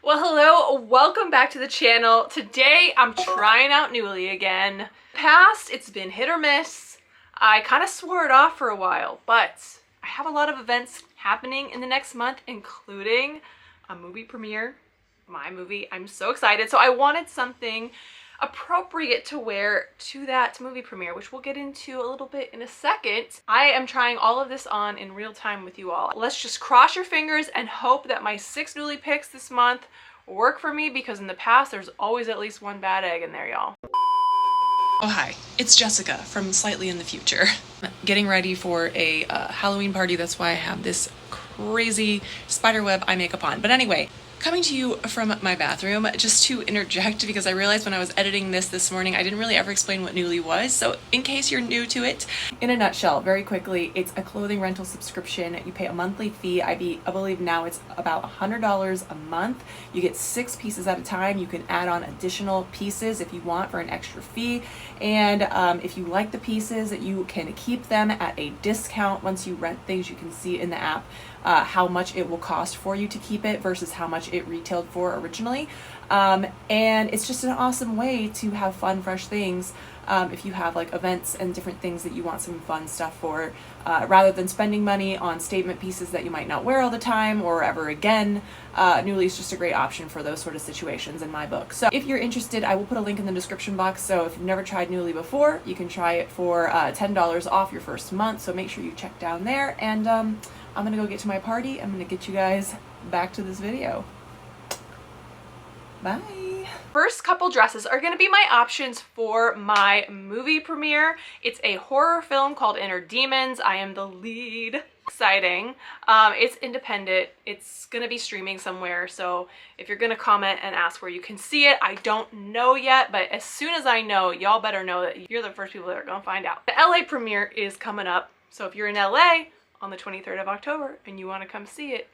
Well, hello, welcome back to the channel. Today I'm trying out Nuuly again. Past, it's been hit or miss. I kind of swore it off for a while, but I have a lot of events happening in the next month, including a movie premiere, my movie. I'm so excited. So I wanted something appropriate to wear to that movie premiere, which we'll get into a little bit in a second. I am trying all of this on in real time with you all. Let's just cross your fingers and hope that my 6 Nuuly picks this month work for me, because in the past there's always at least one bad egg in there, y'all. Oh hi, it's Jessica from Slightly in the Future. Getting ready for a Halloween party, that's why I have this crazy spiderweb eye makeup on. But anyway, coming to you from my bathroom, just to interject, because I realized when I was editing this morning, I didn't really ever explain what Nuuly was. So in case you're new to it, in a nutshell, very quickly, it's a clothing rental subscription. You pay a monthly fee. I believe now it's about $100 a month. You get 6 pieces at a time. You can add on additional pieces if you want for an extra fee. And if you like the pieces, you can keep them at a discount. Once you rent things, you can see in the app how much it will cost for you to keep it versus how much it retailed for originally. And it's just an awesome way to have fun, fresh things if you have like events and different things that you want some fun stuff for, rather than spending money on statement pieces that you might not wear all the time or ever again. Nuuly is just a great option for those sort of situations in my book. So if you're interested, I will put a link in the description box. So if you've never tried Nuuly before, you can try it for $10 off your first month. So make sure you check down there, and I'm gonna go get to my party. I'm gonna get you guys back to this video. Bye. First couple dresses are going to be my options for my movie premiere. It's a horror film called Inner Demons. I am the lead. Exciting. It's independent. It's going to be streaming somewhere. So if you're going to comment and ask where you can see it, I don't know yet. But as soon as I know, y'all better know that you're the first people that are going to find out. The LA premiere is coming up. So if you're in LA on the 23rd of October and you want to come see it,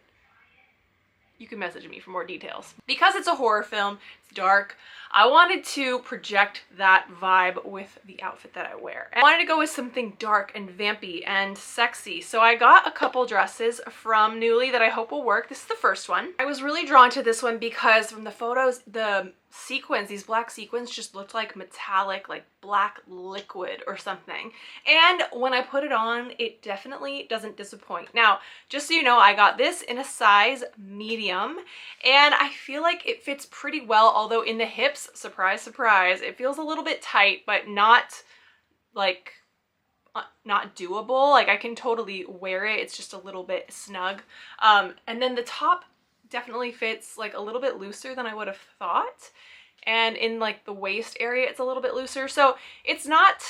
you can message me for more details. Because it's a horror film, it's dark, I wanted to project that vibe with the outfit that I wear. I wanted to go with something dark and vampy and sexy. So I got a couple dresses from Nuuly that I hope will work. This is the first one. I was really drawn to this one because from the photos, the sequins, these black sequins just looked like metallic, like black liquid or something. And when I put it on, it definitely doesn't disappoint. Now, just so you know, I got this in a size medium, and I feel like it fits pretty well, although in the hips, surprise, surprise, it feels a little bit tight, but not like not doable. Like I can totally wear it. It's just a little bit snug. And then the top definitely fits like a little bit looser than I would have thought. And in like the waist area, it's a little bit looser. So it's not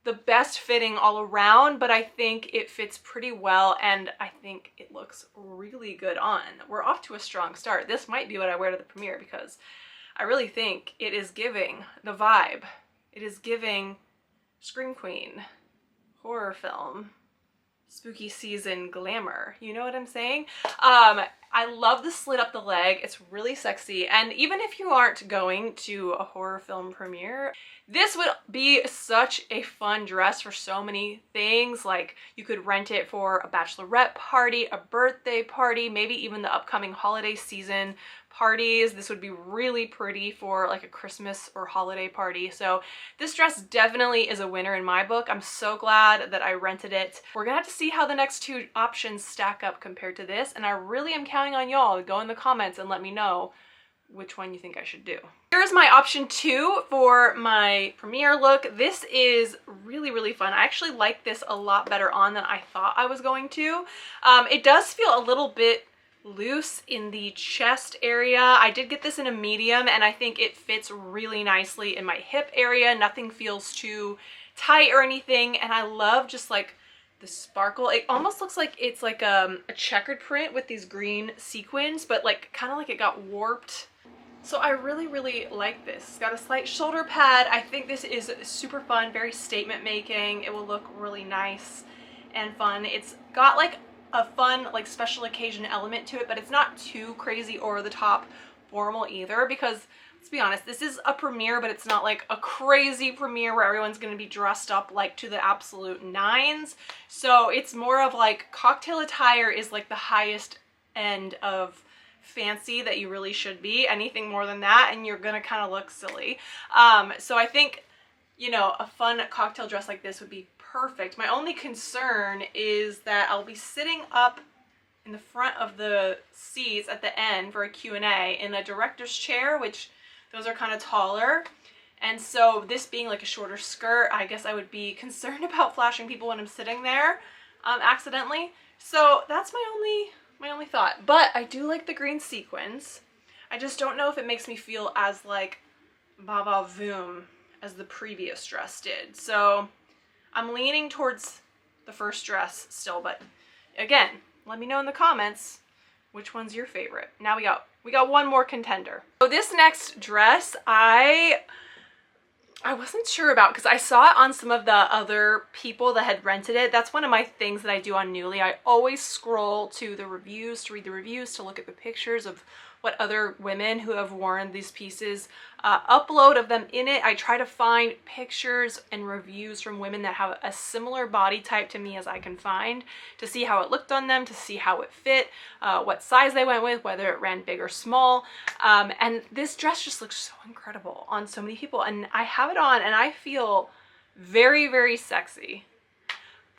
the best fitting all around, but I think it fits pretty well, and I think it looks really good on. We're off to a strong start. This might be what I wear to the premiere, because I really think it is giving the vibe. It is giving Scream Queen, horror film, spooky season glamour. You know what I'm saying? I love the slit up the leg. It's really sexy. And even if you aren't going to a horror film premiere, this would be such a fun dress for so many things. Like you could rent it for a bachelorette party, a birthday party, maybe even the upcoming holiday season parties. This would be really pretty for like a Christmas or holiday party. So this dress definitely is a winner in my book. I'm so glad that I rented it. We're gonna have to see how the next 2 options stack up compared to this, and I really am counting on y'all to go in the comments and let me know which one you think I should do. Here's my option 2 for my premiere look. This is really, really fun. I actually like this a lot better on than I thought I was going to. It does feel a little bit loose in the chest area. I did get this in a medium, and I think it fits really nicely in my hip area. Nothing feels too tight or anything, and I love just like the sparkle. It almost looks like it's like a checkered print with these green sequins, but like kind of like it got warped. So I really, really like this. It's got a slight shoulder pad. I think this is super fun, very statement making. It will look really nice and fun. It's got like a fun like special occasion element to it, but it's not too crazy over the top formal either, because let's be honest, this is a premiere, but it's not like a crazy premiere where everyone's going to be dressed up like to the absolute nines. So it's more of like cocktail attire is like the highest end of fancy that you really should be. Anything more than that and you're gonna kind of look silly. So I think, you know, a fun cocktail dress like this would be perfect. My only concern is that I'll be sitting up in the front of the seats at the end for a Q&A in a director's chair, which those are kind of taller. And so this being like a shorter skirt, I guess I would be concerned about flashing people when I'm sitting there accidentally. So that's my only thought. But I do like the green sequins. I just don't know if it makes me feel as like va voom as the previous dress did. So I'm leaning towards the first dress still, but again, let me know in the comments which one's your favorite. Now we got one more contender. So this next dress I wasn't sure about because I saw it on some of the other people that had rented it. That's one of my things that I do on Nuuly. I always scroll to the reviews, to read the reviews, to look at the pictures of what other women who have worn these pieces upload of them in it. I try to find pictures and reviews from women that have a similar body type to me as I can find, to see how it looked on them, to see how it fit, what size they went with, whether it ran big or small. And this dress just looks so incredible on so many people. And I have it on and I feel very, very sexy,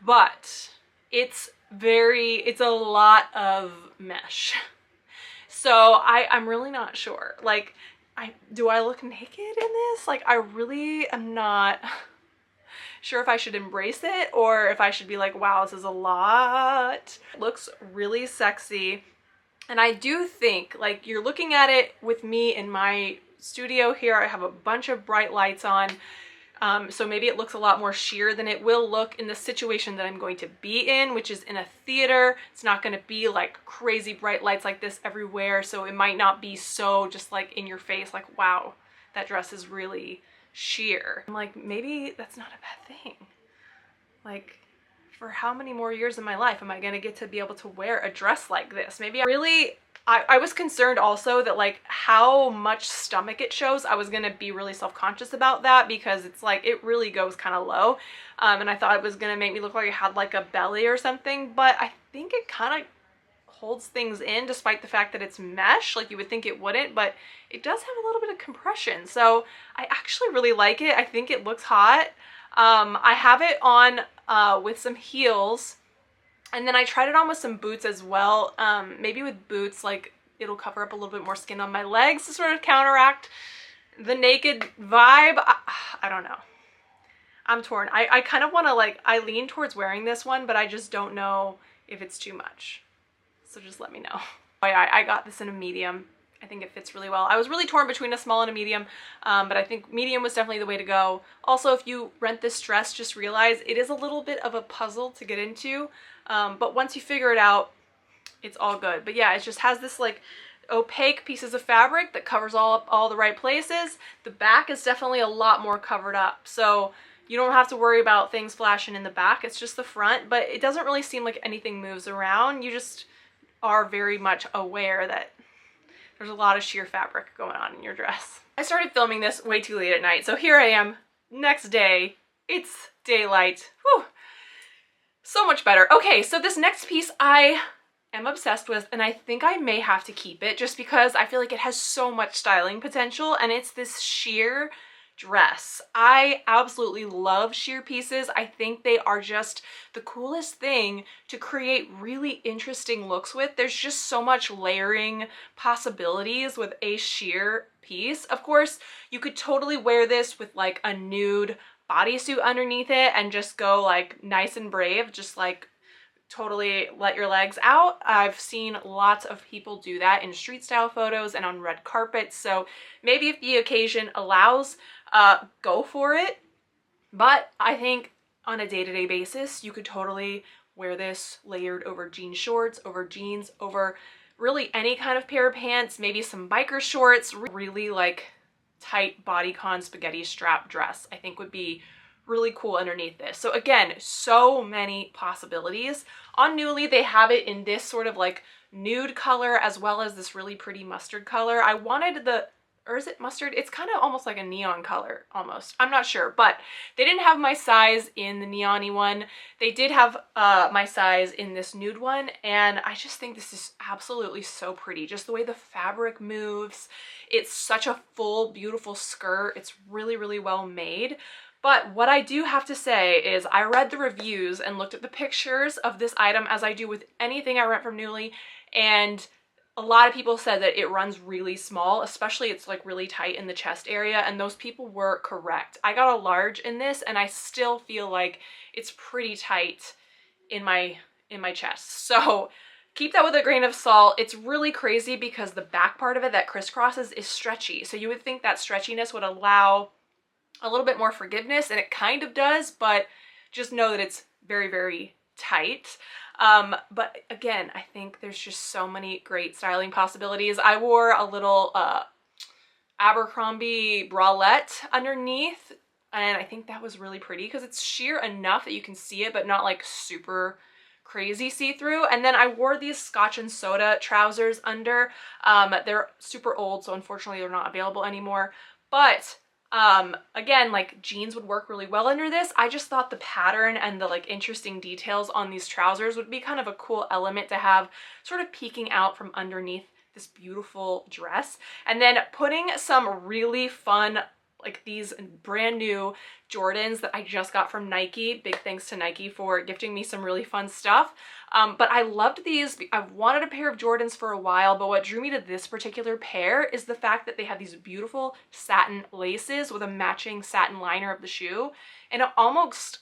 but it's a lot of mesh. So I'm really not sure. Like, do I look naked in this? Like, I really am not sure if I should embrace it or if I should be like, wow, this is a lot. It looks really sexy. And I do think, like, you're looking at it with me in my studio here. I have a bunch of bright lights on. So maybe it looks a lot more sheer than it will look in the situation that I'm going to be in, which is in a theater. It's not going to be like crazy bright lights like this everywhere. So it might not be so just like in your face, like, wow, that dress is really sheer. I'm like, maybe that's not a bad thing. Like, for how many more years in my life am I going to get to be able to wear a dress like this? Maybe I was concerned also that like how much stomach it shows. I was gonna be really self-conscious about that because it's like it really goes kind of low, and I thought it was gonna make me look like I had like a belly or something, but I think it kind of holds things in despite the fact that it's mesh. Like, you would think it wouldn't, but it does have a little bit of compression, so I actually really like it. I think it looks hot. I have it on with some heels. And then I tried it on with some boots as well. Maybe with boots, like, it'll cover up a little bit more skin on my legs to sort of counteract the naked vibe. I don't know. I'm torn. I kind of want to, like, I lean towards wearing this one, but I just don't know if it's too much. So just let me know. I got this in a medium. I think it fits really well. I was really torn between a small and a medium, but I think medium was definitely the way to go. Also, if you rent this dress, just realize it is a little bit of a puzzle to get into. But once you figure it out, it's all good. But yeah, it just has this like opaque pieces of fabric that covers all the right places. The back is definitely a lot more covered up. So you don't have to worry about things flashing in the back. It's just the front, but it doesn't really seem like anything moves around. You just are very much aware that there's a lot of sheer fabric going on in your dress. I started filming this way too late at night. So here I am, next day. It's daylight. Whew. So much better. Okay, so this next piece I am obsessed with, and I think I may have to keep it just because I feel like it has so much styling potential, and it's this sheer dress. I absolutely love sheer pieces. I think they are just the coolest thing to create really interesting looks with. There's just so much layering possibilities with a sheer piece. Of course, you could totally wear this with like a nude bodysuit underneath it and just go like nice and brave, just like totally let your legs out. I've seen lots of people do that in street style photos and on red carpets, so maybe if the occasion allows, go for it. But I think on a day-to-day basis, you could totally wear this layered over jean shorts, over jeans, over really any kind of pair of pants, maybe some biker shorts. Really like tight bodycon spaghetti strap dress I think would be really cool underneath this. So again, so many possibilities. On Nuuly, they have it in this sort of like nude color as well as this really pretty mustard color. I wanted the or is it mustard? It's kind of almost like a neon color, almost. I'm not sure, but they didn't have my size in the neon-y one. They did have my size in this nude one, and I just think this is absolutely so pretty. Just the way the fabric moves. It's such a full, beautiful skirt. It's really, really well made. But what I do have to say is I read the reviews and looked at the pictures of this item, as I do with anything I rent from Nuuly, and a lot of people said that it runs really small, especially it's like really tight in the chest area, and those people were correct. I got a large in this and I still feel like it's pretty tight in my chest. So keep that with a grain of salt. It's really crazy because the back part of it that crisscrosses is stretchy. So you would think that stretchiness would allow a little bit more forgiveness, and it kind of does, but just know that it's very, very tight. But again, I think there's just so many great styling possibilities. I wore a little Abercrombie bralette underneath, and I think that was really pretty because it's sheer enough that you can see it, but not like super crazy see-through. And then I wore these Scotch and Soda trousers under. They're super old, so unfortunately they're not available anymore. But again, like jeans would work really well under this. I just thought the pattern and the like interesting details on these trousers would be kind of a cool element to have sort of peeking out from underneath this beautiful dress. And then putting some really fun, like these brand new Jordans that I just got from Nike. Big thanks to Nike for gifting me some really fun stuff. But I loved these. I've wanted a pair of Jordans for a while, but what drew me to this particular pair is the fact that they have these beautiful satin laces with a matching satin liner of the shoe. And it almost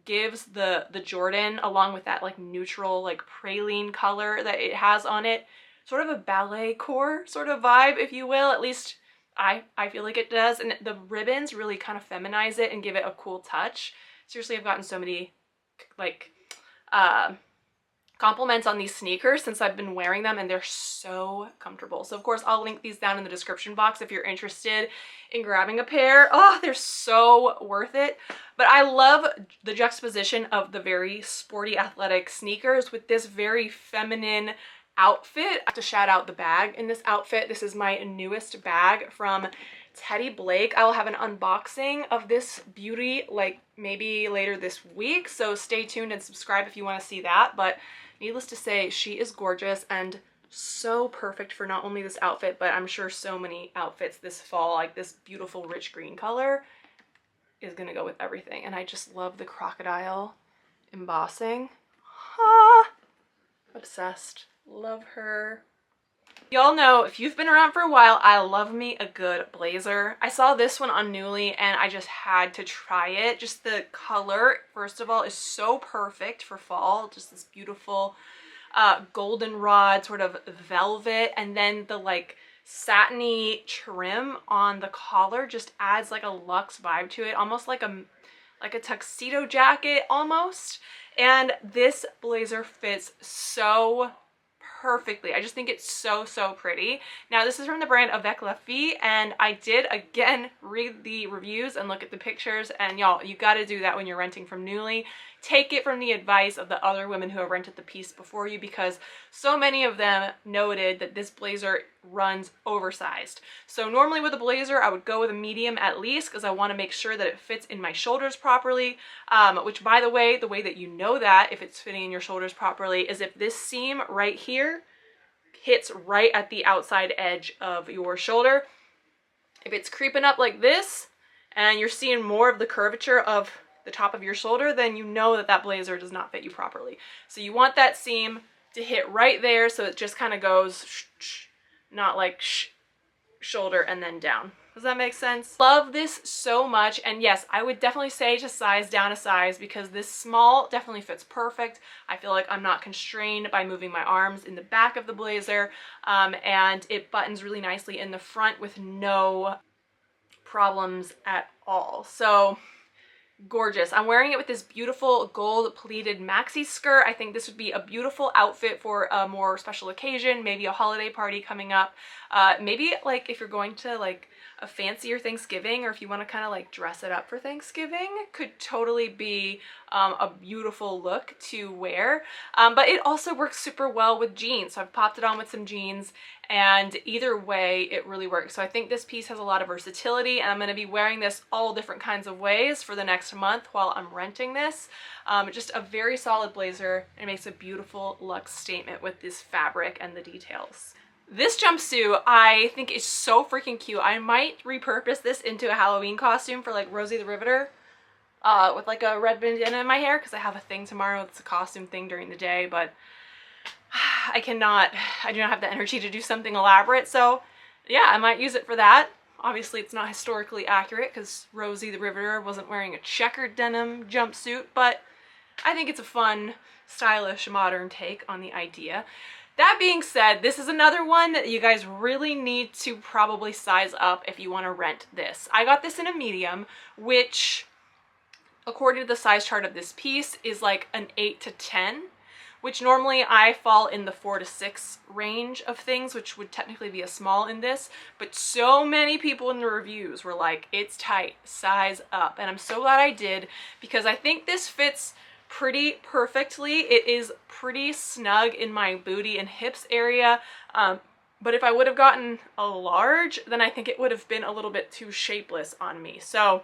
gives the Jordan, along with that like neutral, like praline color that it has on it, sort of a ballet core sort of vibe, if you will. At least I feel like it does. And the ribbons really kind of feminize it and give it a cool touch. Seriously, I've gotten so many like compliments on these sneakers since I've been wearing them, and they're so comfortable. So of course I'll link these down in the description box if you're interested in grabbing a pair. Oh, they're so worth it. But I love the juxtaposition of the very sporty athletic sneakers with this very feminine outfit. I have to shout out the bag in this outfit. This is my newest bag from Teddy Blake. I will have an unboxing of this beauty like maybe later this week, so stay tuned and subscribe if you want to see that. But needless to say, she is gorgeous and so perfect for not only this outfit, but I'm sure so many outfits this fall. Like this beautiful rich green color is gonna go with everything. And I just love the crocodile embossing. Ah, obsessed. Love her. Y'all know, if you've been around for a while, I love me a good blazer. I saw this one on Nuuly and I just had to try it. Just the color, first of all, is so perfect for fall. Just this beautiful goldenrod sort of velvet, and then the like satiny trim on the collar just adds like a luxe vibe to it, almost like a tuxedo jacket almost. And this blazer fits so perfectly. I just think it's so, so pretty. Now, this is from the brand Avec La Fille, and I did, again, read the reviews and look at the pictures, and y'all, you gotta do that when you're renting from Nuuly. Take it from the advice of the other women who have rented the piece before you, because so many of them noted that this blazer runs oversized. So normally with a blazer, I would go with a medium at least, because I want to make sure that it fits in my shoulders properly, which, by the way that you know that if it's fitting in your shoulders properly is if this seam right here hits right at the outside edge of your shoulder. If it's creeping up like this and you're seeing more of the curvature of the top of your shoulder, then you know that that blazer does not fit you properly. So you want that seam to hit right there, so it just kind of goes not like shoulder and then down. Does that make sense? Love this so much, and yes, I would definitely say to size down a size, because this small definitely fits perfect. I feel like I'm not constrained by moving my arms in the back of the blazer, and it buttons really nicely in the front with no problems at all. So gorgeous. I'm wearing it with this beautiful gold pleated maxi skirt. I think this would be a beautiful outfit for a more special occasion, maybe a holiday party coming up. Maybe like if you're going to like a fancier Thanksgiving, or if you want to kind of like dress it up for Thanksgiving, could totally be a beautiful look to wear, but it also works super well with jeans. So I've popped it on with some jeans, and either way it really works. So I think this piece has a lot of versatility, and I'm going to be wearing this all different kinds of ways for the next month while I'm renting this. Just a very solid blazer. It makes a beautiful luxe statement with this fabric and the details. This jumpsuit I think is so freaking cute. I might repurpose this into a Halloween costume for like Rosie the Riveter, with like a red bandana in my hair, because I have a thing tomorrow. It's a costume thing during the day, but I do not have the energy to do something elaborate. So yeah, I might use it for that. Obviously it's not historically accurate because Rosie the Riveter wasn't wearing a checkered denim jumpsuit, but I think it's a fun, stylish, modern take on the idea. That being said, this is another one that you guys really need to probably size up if you want to rent this. I got this in a medium, which according to the size chart of this piece is like an 8 to 10, which normally I fall in the 4 to 6 range of things, which would technically be a small in this, but so many people in the reviews were like, it's tight, size up. And I'm so glad I did, because I think this fits pretty perfectly. It is pretty snug in my booty and hips area, but if I would have gotten a large, then I think it would have been a little bit too shapeless on me. So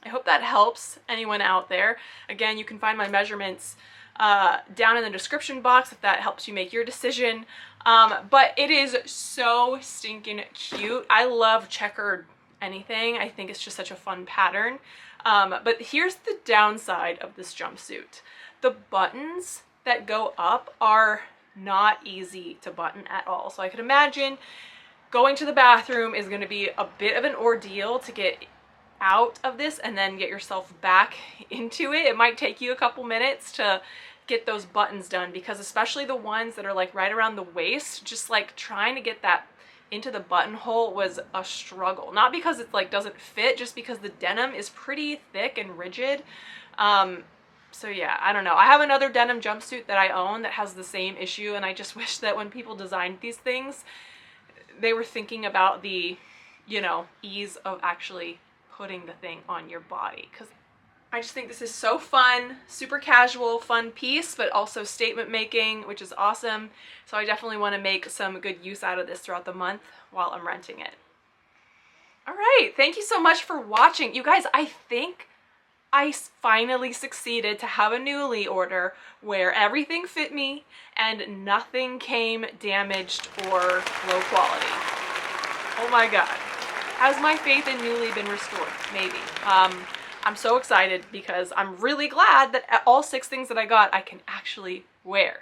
I hope that helps anyone out there. Again, you can find my measurements down in the description box if that helps you make your decision. But it is so stinking cute. I love checkered anything. I think it's just such a fun pattern. But here's the downside of this jumpsuit. The buttons that go up are not easy to button at all. So I could imagine going to the bathroom is going to be a bit of an ordeal to get out of this and then get yourself back into it. It might take you a couple minutes to get those buttons done, because especially the ones that are like right around the waist, just like trying to get that into the buttonhole was a struggle. Not because it like doesn't fit, just because the denim is pretty thick and rigid. So yeah, I don't know. I have another denim jumpsuit that I own that has the same issue, and I just wish that when people designed these things, they were thinking about the, you know, ease of actually putting the thing on your body, because I just think this is so fun, super casual, fun piece, but also statement making, which is awesome. So I definitely want to make some good use out of this throughout the month while I'm renting it. All right, thank you so much for watching. You guys, I think I finally succeeded to have a Nuuly order where everything fit me and nothing came damaged or low quality. Oh my God. Has my faith in Nuuly been restored? Maybe. I'm so excited because I'm really glad that all 6 things that I got I can actually wear.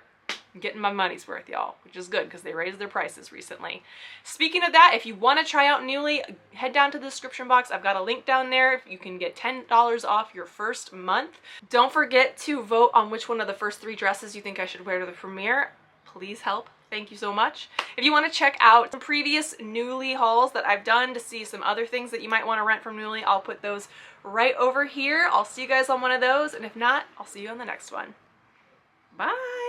I'm getting my money's worth, y'all, which is good because they raised their prices recently. Speaking of that, if you want to try out Nuuly, head down to the description box. I've got a link down there. You can get $10 off your first month. Don't forget to vote on which one of the first 3 dresses you think I should wear to the premiere. Please help. Thank you so much. If you want to check out some previous Nuuly hauls that I've done to see some other things that you might want to rent from Nuuly, I'll put those right over here. I'll see you guys on one of those, and if not, I'll see you on the next one. Bye!